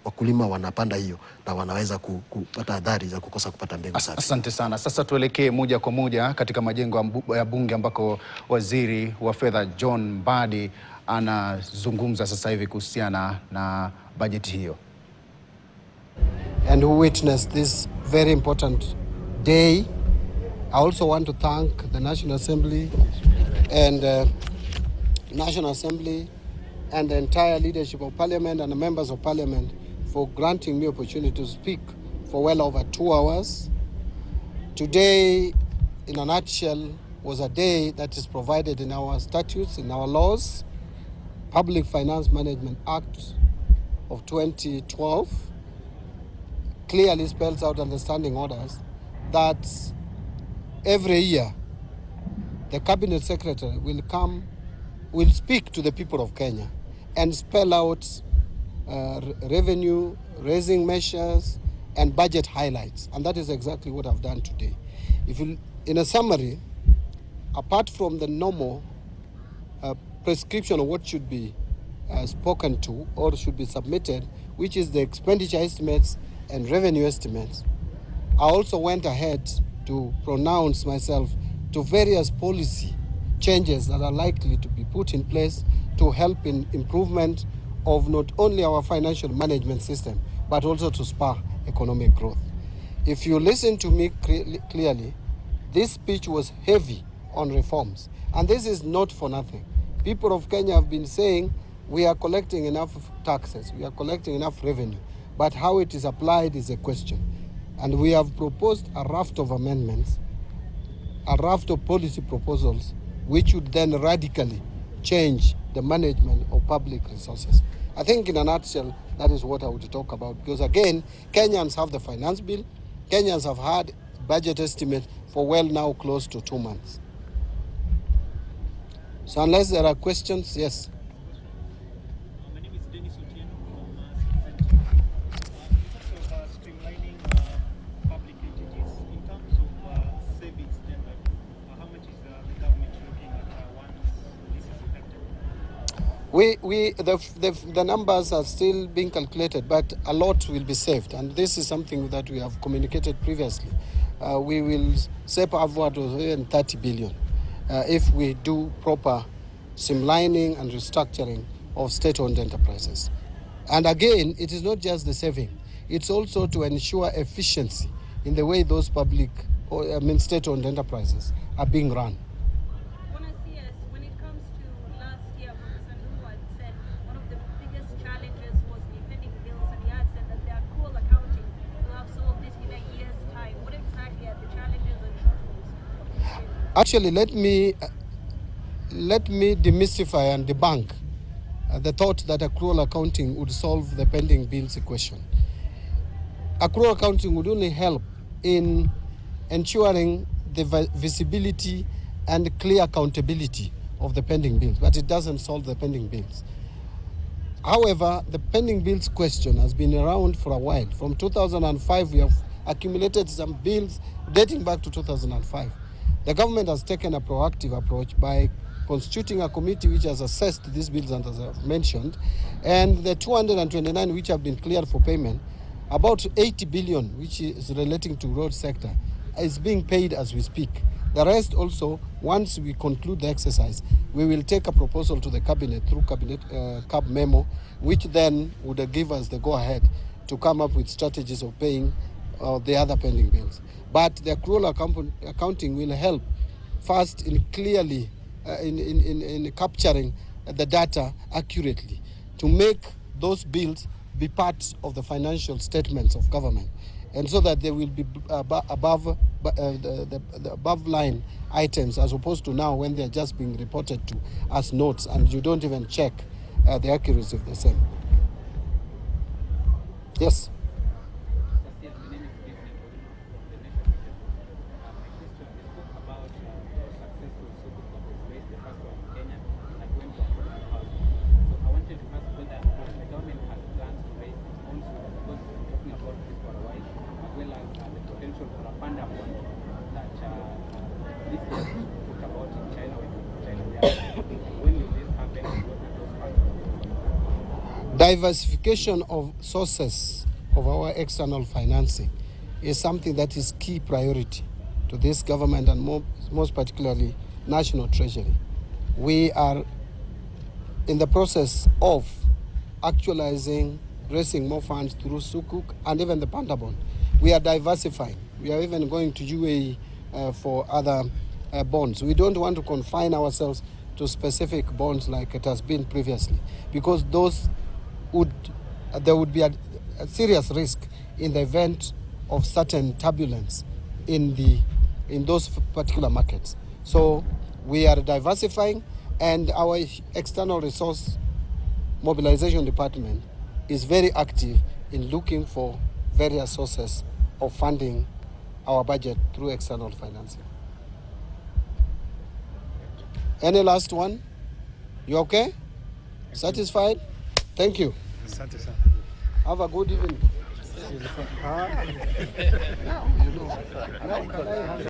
wakulima wanapanda hiyo na wanaweza kupata adhari za kukosa kupata mbegu safi. Asante sana. Sasa tuelekee moja kwa moja katika majengo ya bunge ambako Waziri wa Fedha John Mbadi anazungumza sasa hivi kuhusiana na bajeti hiyo. And who witnessed this very important day. I also want to thank the National Assembly and the entire leadership of Parliament and the members of Parliament for granting me opportunity to speak for well over 2 hours. Today, in a nutshell, was a day that is provided in our statutes, in our laws. Public Finance Management Act of 2012 clearly spells out understanding orders that every year the Cabinet Secretary will speak to the people of Kenya and spell out revenue raising measures and budget highlights, and that is exactly what I've done today. In a summary, apart from the normal prescription of what should be spoken to or should be submitted, which is the expenditure estimates and revenue estimates, I also went ahead to pronounce myself to various policy changes that are likely to be put in place to help in improvement of not only our financial management system, but also to spur economic growth. If you listen to me clearly, this speech was heavy on reforms, and this is not for nothing. People of Kenya have been saying we are collecting enough taxes, we are collecting enough revenue, but how it is applied is a question. And we have proposed a raft of amendments, a raft of policy proposals, which would then radically change the management of public resources. I think in a nutshell, that is what I would talk about. Because again, Kenyans have the finance bill. Kenyans have had budget estimate for well now close to 2 months. So unless there are questions, yes. My name is Dennis Otieno from streamlining public entities in terms of savings. Then, how much is the government looking at once this is effective? The numbers are still being calculated, but a lot will be saved, and this is something that we have communicated previously. We will save upward of even 30 billion if we do proper streamlining and restructuring of state-owned enterprises. And again, it is not just the saving; it's also to ensure efficiency in the way those state-owned enterprises are being run. When it comes to last year, Professor Nwadi said one of the biggest challenges was the pending bills, and he had said that the accrual accounting will have solved it in a year's time. What exactly are the challenges and shortfalls? Actually, let me demystify and debunk the thought that accrual accounting would solve the pending bills equation. Accrual accounting would only help in ensuring the visibility and clear accountability of the pending bills, but it doesn't solve the pending bills. However, the pending bills question has been around for a while. From 2005, we have accumulated some bills dating back to 2005. The government has taken a proactive approach by constituting a committee which has assessed these bills, and as I've mentioned, and the 229 which have been cleared for payment, about 80 billion, which is relating to road sector, is being paid as we speak. The rest also, once we conclude the exercise, we will take a proposal to the cabinet through CAB memo, which then would give us the go-ahead to come up with strategies of paying the other pending bills. But the accrual accounting will help first in clearly in capturing the data accurately to make those bills be part of the financial statements of government, and so that they will be above the above line items, as opposed to now when they're just being reported to as notes and you don't even check the accuracy of the same. Yes. diversification of sources of our external financing is something that is key priority to this government and most particularly National Treasury. We are in the process of actualizing, raising more funds through Sukuk and even the Panda bond. We are diversifying. We are even going to UAE for other bonds. We don't want to confine ourselves to specific bonds like it has been previously, because there would be a serious risk in the event of certain turbulence in those particular markets. So we are diversifying, and our external resource mobilization department is very active in looking for various sources of funding our budget through external financing. Any last one? You okay? Satisfied? Thank you. Have a good evening.